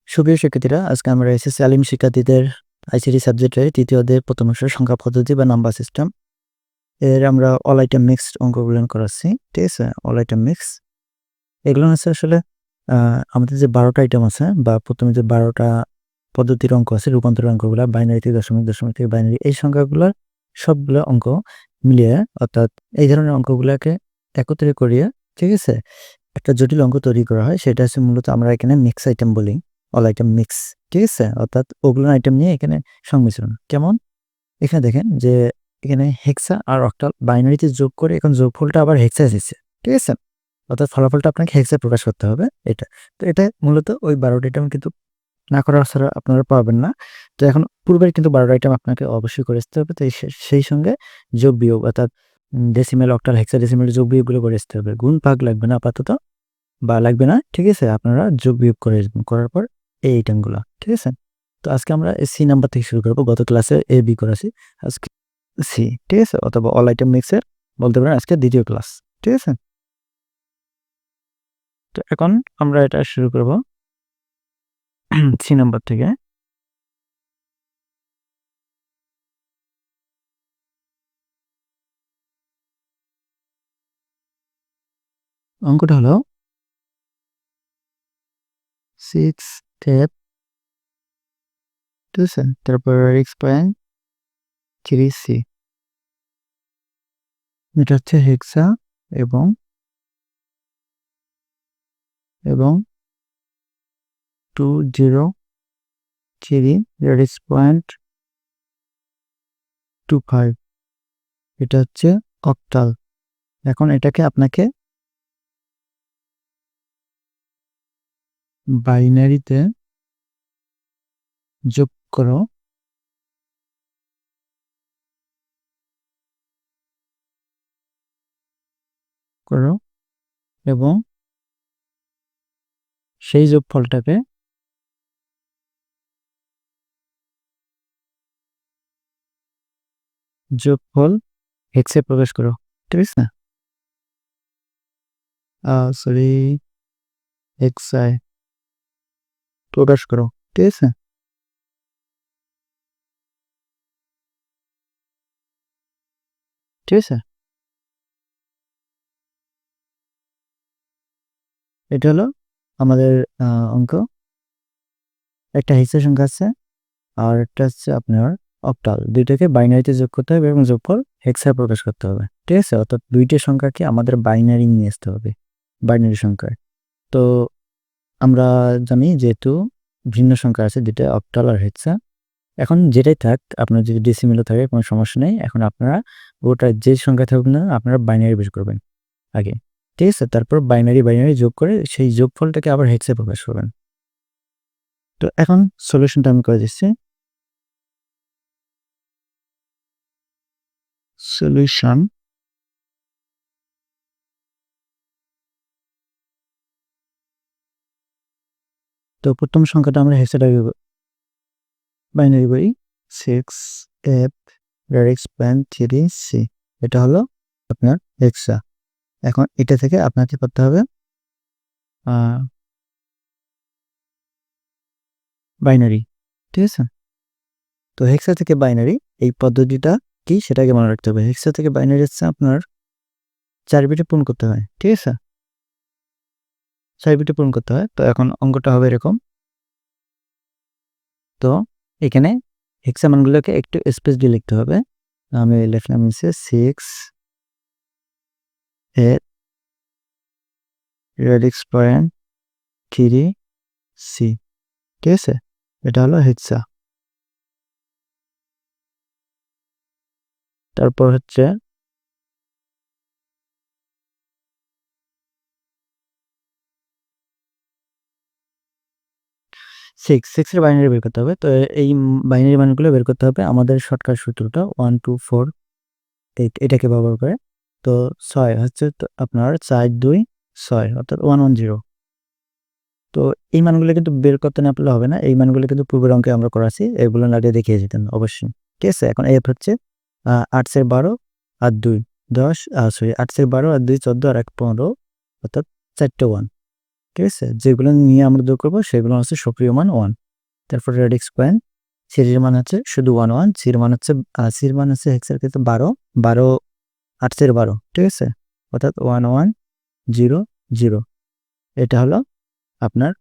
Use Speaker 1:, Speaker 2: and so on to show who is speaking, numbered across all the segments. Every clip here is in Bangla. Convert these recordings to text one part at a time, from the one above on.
Speaker 1: সুপ্রিয় শিক্ষার্থীরা, আজকে আমরা এসএসসি আলিম শিক্ষার্থীদের আইসিটি সাবজেক্টের ৩য় অধ্যায়ের প্রথম অংশের সংখ্যা পদ্ধতি বা নাম্বার সিস্টেম এর আমরা অল আইটেম মিক্সড অঙ্কগুলো করাচ্ছি। ঠিক আছে? অল আইটেম মিক্স এগুলো হচ্ছে আসলে আমাদের যে ১২টা আইটেম আছে বা প্রথমে যে ১২টা পদ্ধতির অঙ্ক আছে, রূপান্তরের অঙ্কগুলা বাইনারি থেকে দশমিক, দশমিক থেকে বাইনারি, এই সংখ্যাগুলোর সবগুলো অঙ্ক মিলিয়ে, অর্থাৎ এই ধরনের অঙ্কগুলাকে একত্রে করিয়ে, ঠিক আছে, একটা জটিল অঙ্ক তৈরি করা হয়। সেটা হচ্ছে মূলত আমরা এখানে মিক্স আইটেম বলি, অল আইটেম মিক্স। ঠিক আছে? অর্থাৎ ওগুলো আইটেম নিয়ে এখানে সংমিশ্রণ। কেমন? এখানে দেখেন যে এখানে হেক্সা আর অক্টাল বাইনারিতে যোগ করে এখন যোগফলটা আবার হেক্সা এসেছে। ঠিক আছে? অর্থাৎ ফলাফলটা আপনাকে হেক্সায় প্রকাশ করতে হবে এটা। তো এটা মূলত ওই ১২টা আইটেম কিন্তু না করা ছাড়া আপনারা পারবেন না। তো এখন পূর্বের কিন্তু ১২টা আইটেম আপনাকে অবশ্যই করে আসতে হবে। তো সেই সঙ্গে যোগ বিয়োগ, অর্থাৎ ডেসিমেল, অক্টাল, হেক্সাডেসিমেল যোগ বিয়োগগুলো করে আসতে হবে। গুণ ভাগ লাগবে না আপাতত, বা লাগবে না। ঠিক আছে? আপনারা যোগ বিয়োগ করে আসবেন। করার পর এই আইটেমগুলা। ঠিক আছে? তো আজকে আমরা সি নাম্বার থেকে শুরু করব। গত ক্লাসে এ, বি করেছি। আজকে সি। ঠিক আছে? অথবা অল আইটেম মিক্সের বলতে পারেন আজকে ২য় ক্লাস। ঠিক আছে? তো এখন আমরা এটা শুরু করব সি নাম্বার থেকে। অঙ্কটা হলো 6 স্টেপ, ঠিক আছে? তারপর x.3c। এটা হচ্ছে হেক্সা এবং 203 0.25। এটা হচ্ছে অক্টাল। এখন এটাকে আপনাকে বাইনারিতে যোগ করো এবং সেই যোগফলটাকে যোগফল হেক্সে প্রকাশ করো। ঠিক আছে? সরি, হেক্সায় প্রকাশ করো। ঠিক আছে? ঠিক আছে? এটা হলো আমাদের অঙ্ক। একটা হেক্সা সংখ্যা আছে আর একটা হচ্ছে আপনার অক্টাল। দুইটাকে বাইনারিতে যোগ করতে হবে এবং যোগফল হেক্সায় প্রকাশ করতে হবে। ঠিক আছে? অর্থাৎ দুইটা সংখ্যাকে আমাদের বাইনারি নিয়ে আসতে হবে, বাইনারি সংখ্যায়। তো আমরা জানি যেহেতু ভিন্ন সংখ্যা আছে দুইটা, অক্টাল আর হেক্সা। এখন যেটাই থাক, আপনার যদি ডেসিমেলও থাকে কোনো সমস্যা নেই। এখন আপনারা ওটা যে সংখ্যা থাকুক না, আপনারা বাইনারি বের করবেন আগে। ঠিক আছে? তারপর বাইনারি যোগ করে সেই যোগফলটাকে আবার হেক্সে প্রকাশ করবেন। তো এখন সলিউশনটা আমি করে দিচ্ছি। সলিউশন। তো প্রথম সংখ্যাটা আমরা হেক্সাডেসিমাল বাইনারি করি, 6f(3c). এটা হলো আপনার হেক্সা। এখন এটা থেকে আপনাকে করতে হবে বাইনারি। ঠিক আছে? তো হেক্সা থেকে বাইনারি এই পদ্ধতিটা কি সেটাকে মনে রাখতে হবে। হেক্সা থেকে বাইনারি হচ্ছে আপনার 4 বিটে পূরণ করতে হয়। ঠিক আছে? 4 বিটে পূরণ করতে হয়। তো এখন অঙ্কটা হবে এরকম। তো এখানে হেক্সা মানগুলোকে একটু স্পেস দিয়ে লিখতে হবে। আমি লিখলাম হচ্ছে 6f(3c). ঠিক আছে? এটা হলো হেক্সা। তারপর হচ্ছে 6 এর বাইনারি বের করতে হবে। তো এই বাইনারি মানগুলো বের করতে হবে আমাদের শর্টকাট সূত্রটা 1 2 4 8 এটাকে ব্যবহার করে। তো 6 হচ্ছে তো আপনার 4 2 6 অর্থাৎ 110। তো এই মানগুলো কিন্তু বের করতে না পারলে হবে না। এই মানগুলো কিন্তু পূর্বের অঙ্কে আমরা করাছি। এগুলো লাগিয়ে দেখিয়ে দিতেন অবশ্যই। ঠিক আছে? এখন f হচ্ছে 8 এর 12 আর 2 10, সরি 8 এর 12 আর 2 14 আর 1 15, অর্থাৎ 4টে 1। ঠিক আছে? যেগুলো নিয়ে আমরা যোগ করবো সেগুলো হচ্ছে সক্রিয় মান 1। তারপর রেডিক্স পয়েন্ট সিরির মান হচ্ছে শুধু 1 1, সির মান হচ্ছে হেক্সার ক্ষেত্রে 12 8 এর 12, ঠিক আছে? অর্থাৎ 1 1 0 0। এটা হলো আপনার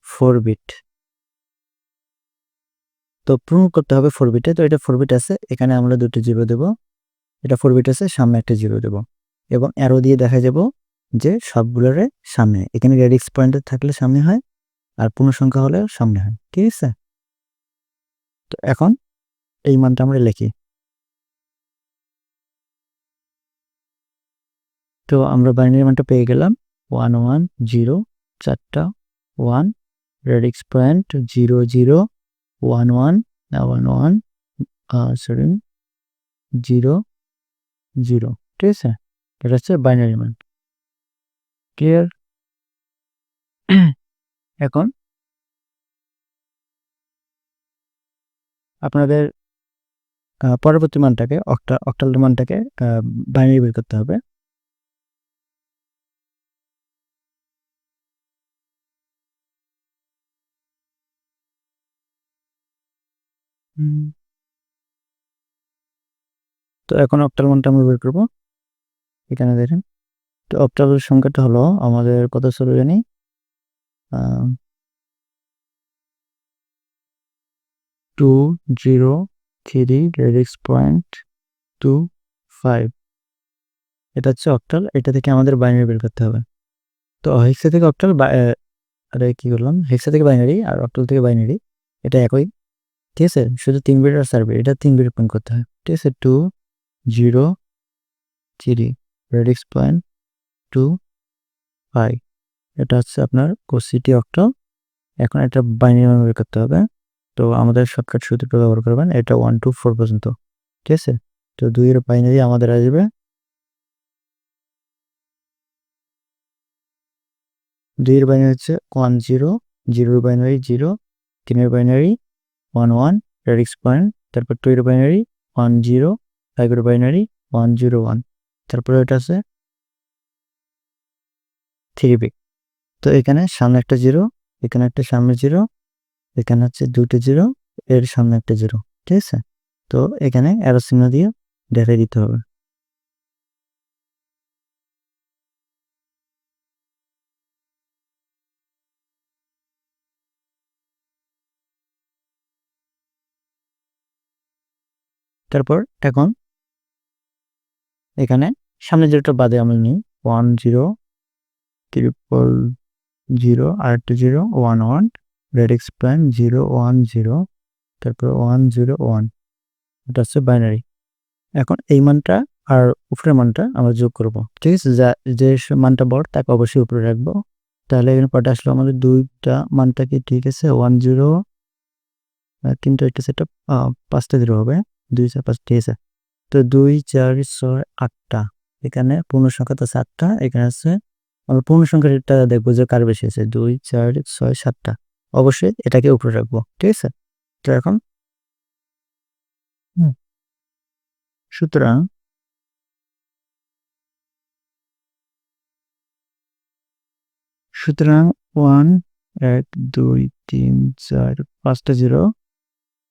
Speaker 1: 4 বিট। তো প্রুভ করতে হবে 4 বিটে। তো এটা 4 বিট আছে, এখানে আমরা দুটো 0 দেব। এটা 4 বিট আছে, সামনে একটা 0 দেব এবং অ্যারো দিয়ে দেখা যাব যে সবগুলোরে সামনে। এখানে রেডিক্স পয়েন্টার থাকলে সামনে হয় আর পূর্ণ সংখ্যা হলেও সামনে হয়, ঠিক আছে? তো এখন এই মানটা আমরা লিখি। তো আমরা বাইনারি মানটা পেয়ে গেলাম 1 1 0, 4টা 1, রেডিক্স পয়েন্ট 0 0 1 1 1 1 সরি 0 0, ঠিক আছে? এটা হচ্ছে বাইনারি মান। ক্লিয়ার? এখন আপনাদের পরবর্তী মানটাকে অক্টাল মানটাকে বাইনারি বের করতে হবে। তো এখন অক্টাল মানটা আমরা বের করবো। এখানে দেখেন, তো অক্টাল সংখ্যাটা হলো আমাদের কত ছিল জানি, 2 0 3 রেডিক্স পয়েন্ট 2 5। এটা হচ্ছে অক্টাল। এটা থেকে আমাদের বাইনারি বের করতে হবে। তো হেক্সা থেকে অক্টাল, আরে কি করলাম, হেক্সা থেকে বাইনারি আর অক্টাল থেকে বাইনারি এটা একই, ঠিক আছে? শুধু 3 বিট আর 4 বিট, এটা 3 বিট পয়েন্ট করতে হয়, ঠিক আছে? 2 0 3 রেডিক্স পয়েন্ট 2 5। এটা হচ্ছে আপনার কোসিটি অক্টাল। এখন এটা বাইনারি মান বের করতে হবে। তো আমাদের শর্টকাট সূত্রটা ব্যবহার করবেন, এটা 1 2 4 পর্যন্ত, ঠিক আছে? তো 2 এর বাইনারি আমাদের আসবে 2 এর বাইনারি হচ্ছে 1 0, 0 এর বাইনারি 0, 3 এর বাইনারি 1 1 রেডিক্স পয়েন্ট, তারপর 2 এর বাইনারি 1 0, 5 এর বাইনারি 1 0 1, তারপরে এটা আছে 3 বিট। তো এখানে সামনে একটা 0, এখানে একটা সামনে 0, এখানে হচ্ছে দুটো 0, এর সামনে একটা 0, ঠিক আছে? তো এখানে অ্যারো চিহ্ন দিয়ে দেখাই দিতে হবে। তারপর এখন এখানে সামনে যেটা বাদে আমরা নিই 1 0 0 আর একটা 0 1 1 রেডিক্স পয়েন্ট 0 1 0, তারপর 1 0 1। এটা হচ্ছে বাইনারি। এখন এই মানটা আর উপরের মানটা আমরা যোগ করব, ঠিক আছে? যে মানটা বড় তাকে অবশ্যই উপরে রাখবো। তাহলে এখানে কটা আসলো আমাদের, দুইটা মানটা কি ঠিক আছে? 1 0, কিন্তু একটা সেট 5টা 0 হবে, 2 4 5, ঠিক আছে? তো 2 4 6 8টা, এখানে পূর্ণ সংখ্যা তো 7টা, এখানে আছে আমরা পূর্ণ সংখ্যাটা দেখবো যে কার বেশি আছে, 2 4 6 7টা। অবশ্যই এটাকে উপরে রাখবো, ঠিক আছে? তো এখন হুম, সুতরাং সুতরাং 1 1 2 3 4 5টা 0,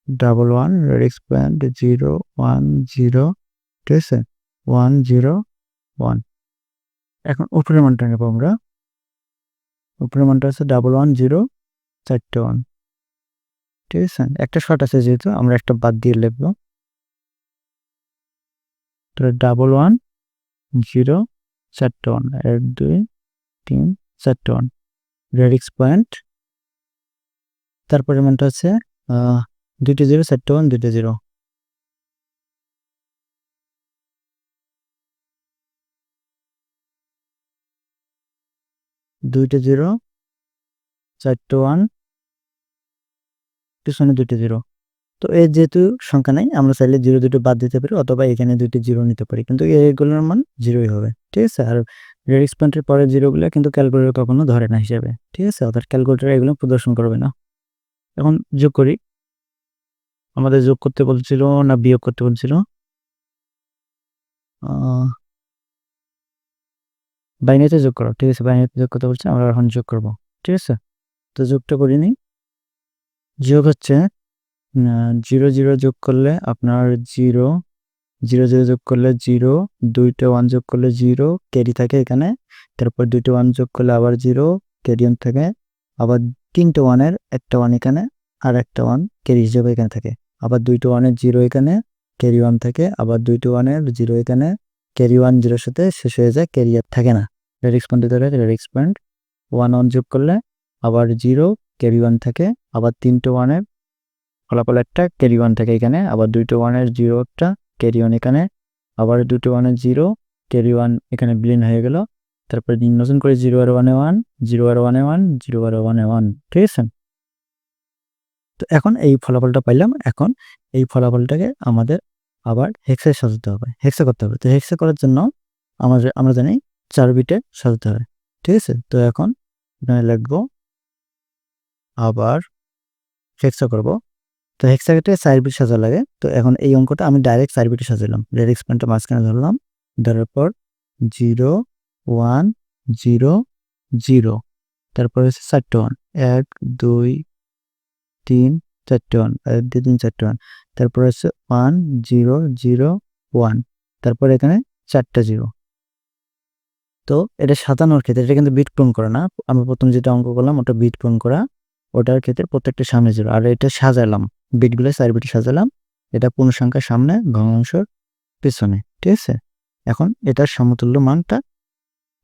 Speaker 1: 1 1 রেডিক্স পয়েন্ট 0 1 0, ঠিক আছে? 1 0 1। এখন উপরের মানটা নেবো আমরা। উপরের মানটা হচ্ছে 1 1 0, 4টে 1, ঠিক আছে? একটা শর্ট আছে যেহেতু আমরা একটা বাদ দিয়ে লিখবো। তো 1 1 0 4টে 1, 1 2 3 4টে 1 রেডিক্স পয়েন্ট, তারপরে মানটা হচ্ছে দুইটা 0 4টে 1 দুইটা 0, দুইটা 0 4টে 1 পিছনে দুইটা 0। তো এর যেহেতু সংখ্যা নাই, আমরা চাইলে 0 দুটো বাদ দিতে পারি অথবা এখানে দুইটা 0 নিতে পারি, কিন্তু এগুলোর মান 0ই হবে, ঠিক আছে? আর রেডিক্স পয়েন্টের পরে 0 গুলো কিন্তু ক্যালকুলেটর কখনো ধরে না হিসাবে, ঠিক আছে? অর্থাৎ ক্যালকুলেটর এগুলো প্রদর্শন করবে না। এখন যোগ করি। আমাদের যোগ করতে বলছিল না বিয়োগ করতে বলছিল? বাইনারিতে যোগ করো, ঠিক আছে? বাইনারিতে যোগ করতে বলছে, আমরা এখন যোগ করব। ঠিক আছে? তো যোগটা করে নিই। যোগ হচ্ছে 0, 0 যোগ করলে আপনার 0, 0, 0 যোগ করলে 0, 2টা 1 যোগ করলে 0 ক্যারি থাকে এখানে। তারপর 2টা 1 যোগ করলে আবার 0 ক্যারি অন থাকে। আবার 3টে 1 এর একটা 1 এখানে আর একটা 1 ক্যারি হিসেবে এখানে থাকে। আবার 2টা 1 এর 0 এখানে ক্যারি 1 থাকে। আবার 2টা 1 এর 0 এখানে ক্যারি 1 0 এর সাথে শেষ হয়ে যায়, ক্যারি আর থাকে না। রেডিক্স পয়েন্ট ধরে রেডিক্স পয়েন্ট 1 1 যোগ করলে আবার 0 ক্যারি 1 থাকে। আবার 3টে 1 এর ফলাফল একটা ক্যারি 1 থাকে এখানে। আবার 2টা 1 এর 0 একটা ক্যারি 1 এখানে। আবার 2টা 1 এর 0 ক্যারি 1 এখানে বিলীন হয়ে গেল। তারপরে নতুন করে 0 আর 1 এ 1, 0 আর 1 এ 1, 0 আর 1 এ 1, ঠিক আছে? তো এখন এই ফলাফলটা পাইলাম। এখন এই ফলাফলটাকে আমাদের আবার হেক্সায় সাজাতে হবে, হেক্সা করতে হবে। তো হেক্সা করার জন্য আমরা জানি 4 বিটে সাজাতে হয়, ঠিক আছে? তো এখন এখানে লিখব আবার হেক্সা করব। তো হেক্সাকে 4 বিট সাজা লাগে। তো এখন এই অঙ্কটা আমি ডাইরেক্ট 4 বিটে সাজালাম। রেডিক্স পয়েন্টটা মাঝখানে ধরলাম, ধরার পর 0 1 0 0, তারপর হচ্ছে 4টে 1, 1 2 3 4টে 1, 1 2 3 4টে 1, তারপর হচ্ছে 1 0 0 1, তারপর এখানে 4টা 0। তো এটা সাজানোর ক্ষেত্রে এটা কিন্তু বিট পূরণ করা না। আমি প্রথম যেটা অঙ্ক করলাম ওটা বিট পূরণ করা, ওটার ক্ষেত্রে প্রত্যেকটা সামনে 0। আর এটা সাজালাম, বিটগুলো 4 বিটে সাজালাম। এটা পূর্ণ সংখ্যার সামনে, ভগ্নাংশের পেছনে, ঠিক আছে? এখন এটার সমতুল্য মানটা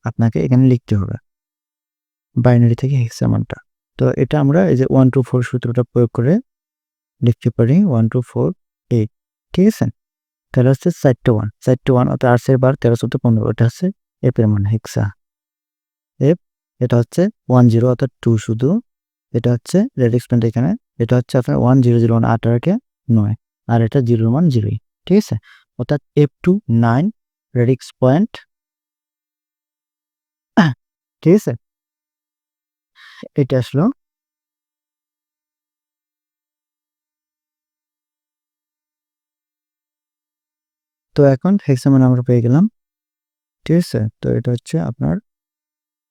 Speaker 1: আপনাকে এখানে লিখতে হবে, বাইনারি থেকে হেক্সা মানটা। তো এটা আমরা এই যে 1 2 4 সূত্রটা প্রয়োগ করে লিখতে পারি 1 2 4 8, ঠিক আছে? তাহলে হচ্ছে 4টে 1, 4টে 1 অর্থাৎ 8 এর বার 13 14 15, এটা হচ্ছে এফ এর মান, হেক্সা এফ। এটা হচ্ছে 1 0 অর্থাৎ 2 শুধু। এটা হচ্ছে রেডিক্স পয়েন্ট এখানে। এটা হচ্ছে আপনার 1 0 0 1 8 আর 9, আর এটা 0 মান 0, ঠিক আছে? অর্থাৎ F2 9 রেডিক্স পয়েন্ট, ঠিক আছে? এটা আসলো। তো এখন হেক্সামান আমরা পেয়ে গেলাম, ঠিক আছে? তো এটা হচ্ছে আপনার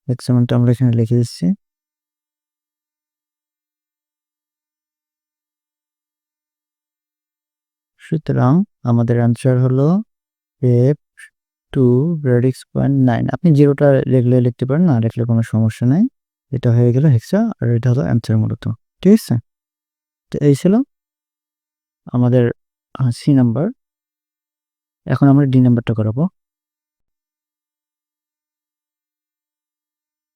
Speaker 1: হেক্সামানটা আমরা এখানে লিখে দিচ্ছি। সুতরাং আমাদের অ্যান্সার হলো F2 রেডিক্স পয়েন্ট 9। আপনি 0টা লিখতে পারেন, না লিখলে কোনো সমস্যা নাই। এটা হয়ে গেল হেক্সা, আর এটা হলো অ্যান্সার মূলত, ঠিক আছে? তো এই ছিল আমাদের সি নাম্বার। এখন আমরা ডি নাম্বারটা করাবো।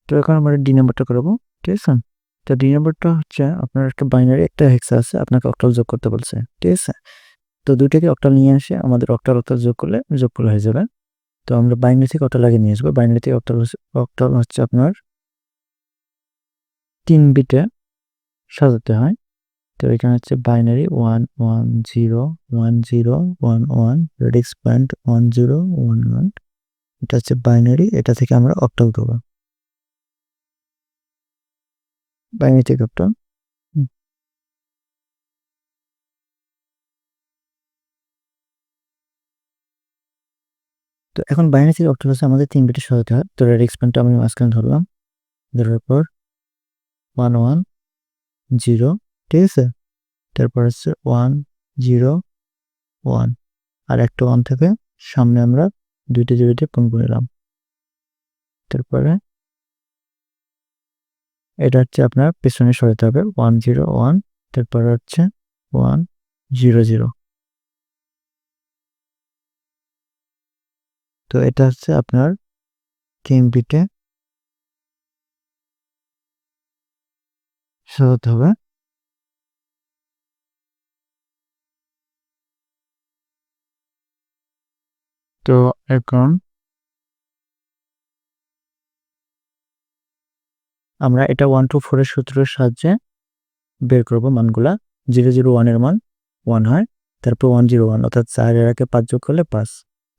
Speaker 1: তো এখন আমরা ডি নাম্বারটা করাবো, ঠিক আছে? তো ডি নাম্বারটা হচ্ছে আপনার একটা বাইনারি, একটা হেক্সা আছে, আপনাকে অক্টাল যোগ করতে বলছে, ঠিক আছে? তো দুইটাকে অক্টাল নিয়ে আসে আমাদের অক্টাল যোগ করলে হয়ে যাবে। তো আমরা বাইনারি থেকে অক্টাল আগে নিয়ে আসবো। বাইনারি থেকে অক্টাল হচ্ছে আপনার 3 বিটে সাজাতে হয়। তো এখানে হচ্ছে বাইনারি 1 1 0 1 0 1 1, রেডিক্স পয়েন্ট 1 0 1 1। এটা হচ্ছে বাইনারি, এটা থেকে আমরা অক্টাল দেবো, বাইনারি থেকে অক্টাল। তো এখন বাইনারি থেকে অক্টাল হচ্ছে আমাদের 3 বিটে সাজাতে হয়। তো রেডিক্স পয়েন্টটা আমি মাঝখানে ধরলাম, ধরার পর 1 1 0, ঠিক আছে? তারপর হচ্ছে 1 0 1, আর একটা 1 থেকে সামনে আমরা দুইটা 0 দিয়ে পূরণ করে নিলাম। তারপরে এটা হচ্ছে আপনার পেছনে সরাতে হবে 1 0 1, তারপরে হচ্ছে 1 0 0। তো এটা হচ্ছে আপনার 3 বিটে সাজাতে হবে। তো এখন আমরা এটা 1 2 4 এর সূত্রের সাহায্যে বের করব মানগুলা। 0 0 1 এর মান 1 হয়, তারপর 1 0 1 অর্থাৎ 4 এর আগে 5 যোগ করলে 5,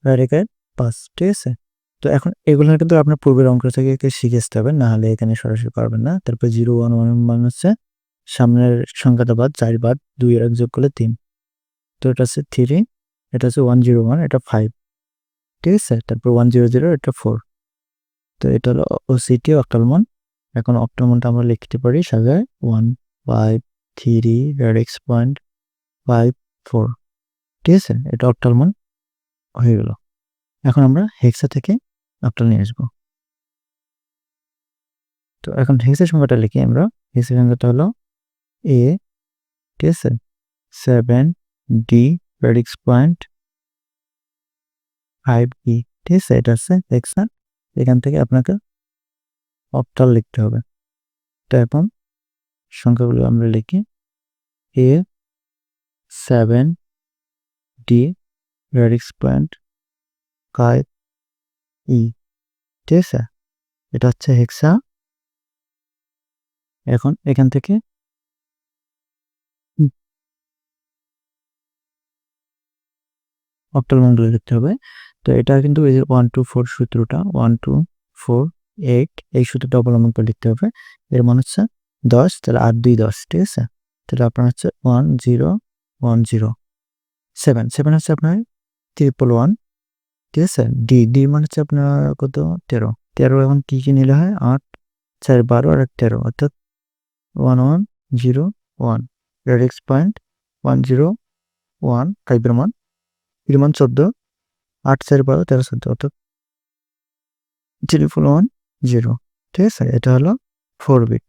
Speaker 1: 4 এর আগে 5, ঠিক আছে? তো এখন এগুলো কিন্তু আপনার পূর্বের অঙ্ক থেকে শিখে আসতে হবে, না হলে এখানে সরাসরি পারবেন না। তারপর 0 1 1 এর মান হচ্ছে সামনের সংখ্যাটা বাদ, 4 বাদ 2 এর আগে যোগ করলে 3। তো এটা হচ্ছে 3, এটা হচ্ছে 1 0 1, এটা 5, ঠিক আছে? তারপর 1 0 0, এটা 4। তো এটা হলো ওসিটি অক্টাল মান। এখন অক্টাল মানটা আমরা লিখতে পারি সাজায় 1 5 3 রেডিক্স পয়েন্ট 5 4। ঠিক আছে, এটা অক্টাল মান হয়ে গেল। এখন আমরা হেক্সা থেকে অক্টাল নিয়ে আসবো। তো এখন হেক্সা সংখ্যাটা লিখি আমরা। হেক্সা সংখ্যাটা হলো এ, ঠিক আছে, 7 ডি রেডিক্স পয়েন্ট 5 ই। ঠিক আছে, এটা হচ্ছে হেক্সা। এখান থেকে আপনাকে অক্টাল লিখতে হবে। তো এখন সংখ্যাগুলো আমরা লিখি এ 7 ডি রেডিক্স পয়েন্ট 5 ই। ঠিক আছে, এটা হচ্ছে হেক্সা। এখন এখান থেকে অক্টাল মানগুলো লিখতে হবে। তো এটা কিন্তু এই যে 1 2 4 সূত্রটা 1 2 4 8 এই সূত্রটা অবলম্বন করে লিখতে হবে। এর মান হচ্ছে 10, তাহলে 8 2 10। ঠিক আছে, তাহলে আপনার হচ্ছে 1 0 1 0 7 7 হচ্ছে আপনার 111। ঠিক আছে, ডি ডি মান হচ্ছে আপনার কত 13 13। এখন কি কি নিলে হয় 8 4 12 আর 13 অর্থাৎ 1 1 0 1 রেডিক্স পয়েন্ট 1 0 1 টাইপের মান। এর মান 14 8 4 12 13 14 অর্থাৎ 0 0। ঠিক আছে, এটা হলো 4 বিট।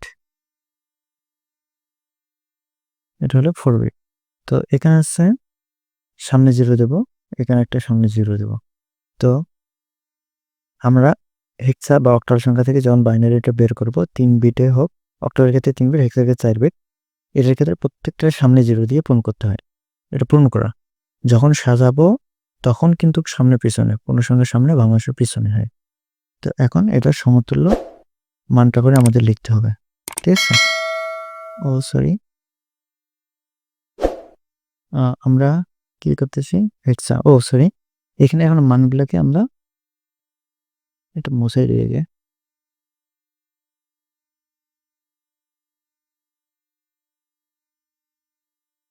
Speaker 1: এটা হলো 4 বিট। তো এখানে আছে সামনে 0 দেব, এখানে একটা সামনে 0 দেব। তো আমরা হেক্সা বা অক্টাল সংখ্যা থেকে যখন বাইনারিটা বের করব 3 বিটে হোক, অক্টালের ক্ষেত্রে 3 বিট, হেক্সার ক্ষেত্রে 4 বিট, এটার ক্ষেত্রে প্রত্যেকটার সামনে 0 দিয়ে পূরণ করতে হয়। এটা পূরণ করা যখন সাজাবো তখন কিন্তু সামনে পিছনে, পূর্ণসংখ্যার সামনে ভগ্নাংশের পিছনে হয়। তো এখন এটার সমতুল্য মানটা করে আমাদের লিখতে হবে। ঠিক আছে, ও সরি, আমরা কি করতেছি হেক্সা, ও সরি, এখানে এখন মানগুলোকে আমরা এটা মুছে দিয়ে গে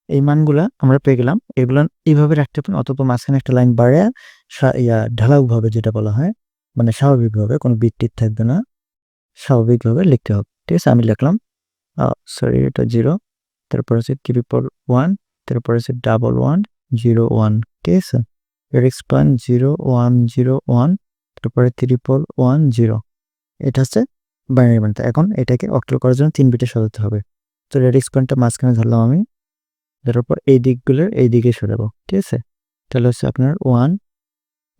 Speaker 1: এই মানগুলা আমরা পেয়ে গেলাম। এগুলো এইভাবে রাখতে পারেন, অথবা মাঝখানে একটা লাইন বাড়ে ঢালাওভাবে, যেটা বলা হয় মানে স্বাভাবিকভাবে, কোনো বিট থাকবে না, স্বাভাবিকভাবে লিখতে হবে। ঠিক আছে, আমি লিখলাম সরি, এটা 0, তারপর আছে 3 1, তারপর আছে 1 0 1। ঠিক আছে, রেডিক্স পয়েন্ট 0 1 0 1, তারপরে 1 0। এটা হচ্ছে বাইনারি মানটা। এখন এটাকে অক্টাল করার জন্য 3 বিটে সাজাতে হবে। তো রেডিক্স পয়েন্টটা মাঝখানে ধরলাম আমি, তারপর এই দিকগুলোর এই দিকে সরাবো। ঠিক আছে, তাহলে হচ্ছে আপনার 1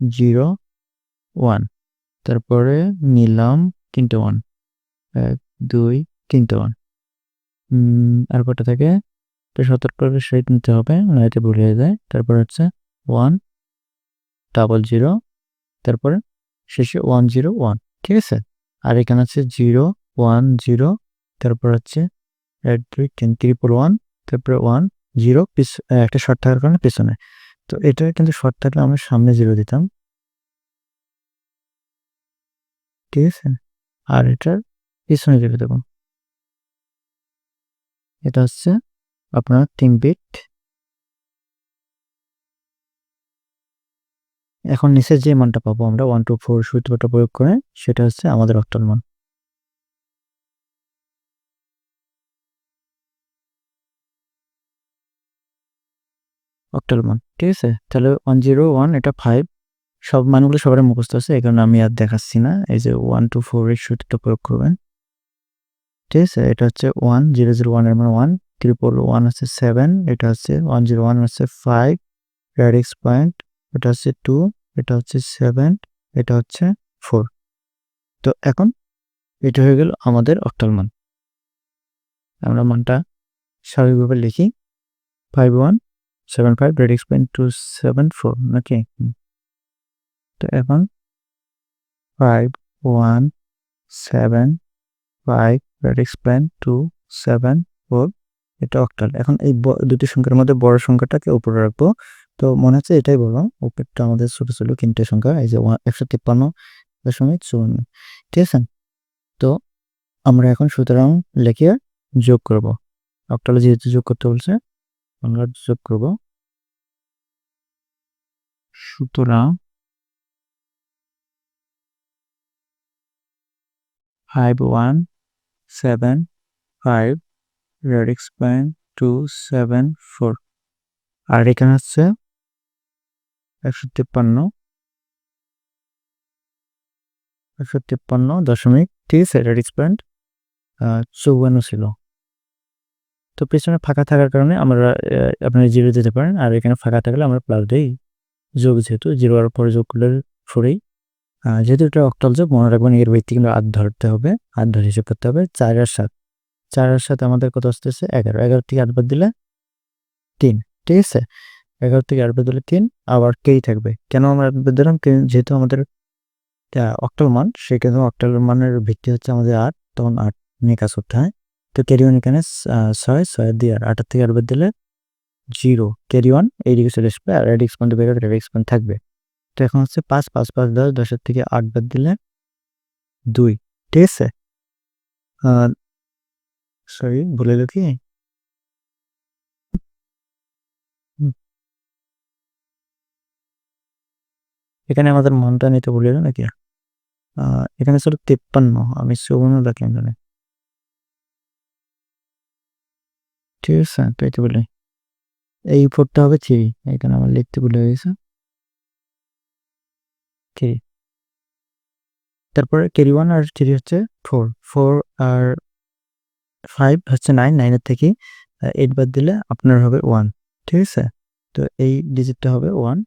Speaker 1: 0 1, তারপরে নিলাম 3টে 1, 1 2 3টে 1। আর কটা থাকে, তো সতর্কভাবে সেট নিতে হবে, নয়তো ভুল হয়ে যায়। তারপর হচ্ছে 1 0 0, তারপরে শেষে 1 0 1। ঠিক আছে, আর এখানে আছে 0 1 0, তারপর হচ্ছে 1 2 3 1, তারপরে 1 0, একটা শর্ট থাকার কারণে পেছনে। তো এটা কিন্তু শর্ট থাকলে আমরা সামনে 0 দিতাম। ঠিক আছে, আর এটার পিছনে 0 দেব। এটা হচ্ছে আপনার 3 বিট। এখন নিচে যে মানটা পাবো আমরা 1 2 4 সূত্রটা প্রয়োগ করে, সেটা হচ্ছে আমাদের অক্টাল মান। অক্টাল মান, ঠিক আছে, তাহলে 1 0 1 এটা 5, সব মানগুলো সবার মুখস্থ আছে, এই কারণে আমি আর দেখাচ্ছি না। এই যে 1 2 4 এর সূত্রটা প্রয়োগ করবেন। ঠিক আছে, এটা হচ্ছে 1 0 0 1 এর মান 1, 1 হচ্ছে 7, এটা হচ্ছে 1 0 1 হচ্ছে 5 রেডিক্স পয়েন্ট, এটা হচ্ছে 2, এটা হচ্ছে 7, এটা হচ্ছে 4। তো এখন এটা হয়ে গেল আমাদের অক্টাল মান। আমরা মানটা স্বাভাবিকভাবে লিখি 5 1 7 5 রেডিক্স পয়েন্ট 2 7 4 নাকি। তো এখন 5 1 7 5 রেডিক্স পয়েন্ট 2 7 4, এটা অক্টাল। এখন এই দুটি সংখ্যার মধ্যে বড় সংখ্যাটাকে উপরে রাখবো। তো মনে হচ্ছে এটাই বড়, উপরটা আমাদের ছোট ছিল 3টে সংখ্যা, এই যে 153.54। ঠিক আছে, তো আমরা এখন সুতরাং লিখে যোগ করব। অক্টালে যেহেতু যোগ করতে বলছে, আমরা যোগ করব। সুতরাং 5 1 7 5 রেড এক্সপ্যান্ড 2 7 4 আর এখানে হচ্ছে 153 ঠিক আছে রেড এক্সপ্যান্ড 54 ছিল। তো পেছনে ফাঁকা থাকার কারণে আমরা আপনারা 0 দিতে পারেন, আর এখানে ফাঁকা থাকলে আমরা প্লাস দেই। যোগ যেহেতু 0 আর পরে যোগ করলে 4ই, যেহেতু এটা অক্টাল যোগ মনে রাখবেন এর ভিত্তি কিন্তু 8 ধরতে হবে, 8 ধরে হিসেব করতে হবে। 4 আর 7, 4 আর 7 আমাদের কত আসতেছে 11, 11 থেকে 8 বাদ দিলে 3, ঠিক আছে 11 থেকে 8 বাদ দিলে 3, আবার কেই থাকবে। কেন আমরা বাদ দিলাম, যেহেতু আমাদের অক্টাল মান, সেখানে অক্টাল মানের ভিত্তি হচ্ছে আমাদের 8, তখন 8 নিয়ে কাজ করতে হয়। তো ক্যারি ওয়ান এখানে 6, 6 দিয়ে 8 থেকে 8 বাদ দিলে 0, ক্যারি ওয়ান এইদিকে চলে আসবে, আর রেড এক্সপ্যান্ড বের করে রেড এক্সপ্যান্ড থাকবে। তো এখন হচ্ছে 5, 5, 5, 10, 10 থেকে 8 বাদ দিলে 2, ঠিক আছে। সরি ভুলে গেল কি, এখানে আমাদের মনটা নিতে ভুলে গেল নাকি। এখানে ছিল 53, আমি 54 রাখলাম এখানে, ঠিক আছে। তো এটা বলি এই 4টা হবে 3, এখানে আমার লিখতে ভুলে গেছে 3। তারপরে ক্যারি 1 আর 3 হচ্ছে 4, 4 আর 5 হচ্ছে 9, 9 এর থেকে 8 বাদ দিলে আপনার হবে 1, ঠিক আছে। তো এই ডিজিটটা হবে 1,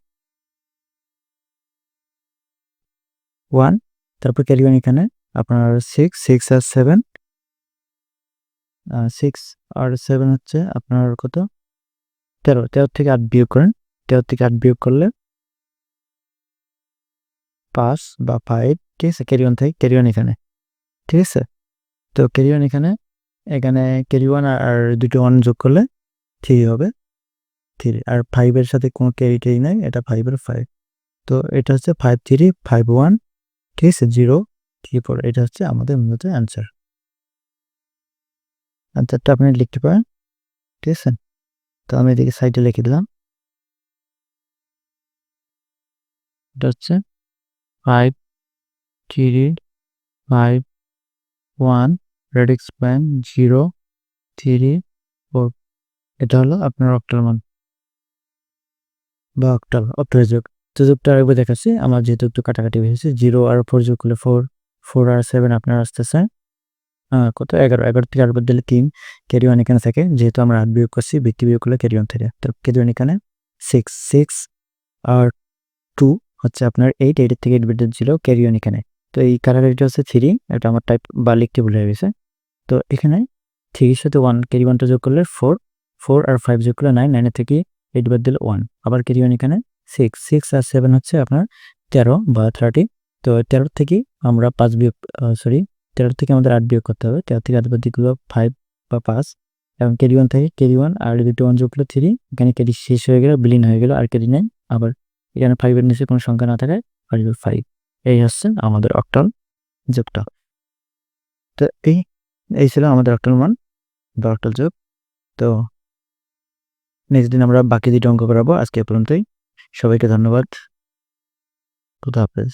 Speaker 1: 1। তারপর ক্যারি 1 এখানে আপনার 6, 6 আর 7, 6 আর 7 হচ্ছে আপনার কত 13, 13 থেকে 8 বিয়োগ করেন, 13 থেকে 8 বিয়োগ করলে 5 বা 5, ঠিক আছে। ক্যারি 1 থেকে ক্যারি 1 এখানে, ঠিক আছে। তো ক্যারি 1 এখানে ক্যারি 1 আর দুটো 1 যোগ করলে 3 হবে, 3 আর 5 এর সাথে কোনো ক্যারি নাই, এটা 5 এর 5। তো এটা হচ্ছে 5 3 5 1, ঠিক আছে 0 3 4, এটা হচ্ছে আমাদের মূলত অ্যান্সার। অ্যান্সারটা আপনি লিখতে পারেন, ঠিক আছে। তো আমি এদিকে সাইডে লিখে দিলাম, এটা হচ্ছে 5 3 5 1 রেড এক্সপ্যান্ড 0 3 4, এটা হলো আপনার অক্টাল মান বা অক্টাল যোগ। তো যোগটা আরেকবার দেখাচ্ছি, আমার যেহেতু একটু কাটাকাটি হয়েছে, 0 আর 4 যোগ করলে 4, 4 আর 7 আপনার আসতেছে কত 11, 11 থেকে 8 বাদ দিলে 3, ক্যারি 1 এখানে থাকে, যেহেতু আমরা 8 বিয়োগ করছি ভিত্তি বিয়োগ করলে ক্যারি 1 থাকে। তো ক্যারি 1 এখানে 6, 6 আর 2 হচ্ছে আপনার 8, 8 থেকে 8 বাদ দিলে 0, ক্যারি 1 এখানে। তো এই কাটাকাটিটা হচ্ছে 3, এটা আমার টাইপ বা লিখতে ভুল হয়ে গেছে। তো এখানে 3 এর সাথে 1, ক্যারি 1টা যোগ করলে 4, 4 আর 5 যোগ করলে 9, 9 থেকে 8 বাদ দিলে 1, আবার ক্যারি 1 এখানে 6, 6 আর 7 হচ্ছে আপনার 13 বা 30। তো 13 থেকে আমরা 5 বিয়োগ, সরি 13 থেকে আমাদের 8 বিয়োগ করতে হবে, 13 থেকে 8 বাদ দিলে 5 বা 5, এবং ক্যারি 1 থেকে ক্যারি 1 আর দুটো 1 যোগ করলে 3, এখানে ক্যারি শেষ হয়ে গেল, বিলীন হয়ে গেল, আর ক্যারি নেই। আবার এখানে 5 এর নিচে কোনো সংখ্যা না থাকায় 5, এই হচ্ছে আমাদের অক্টাল যোগটা। তো এই ছিল আমাদের অক্টাল মান বা অক্টাল যোগ। তো নেক্সট দিন আমরা বাকি দুটো অঙ্ক করাবো। আজকে এ পর্যন্তই, সবাইকে ধন্যবাদ, খুদা হাফেজ।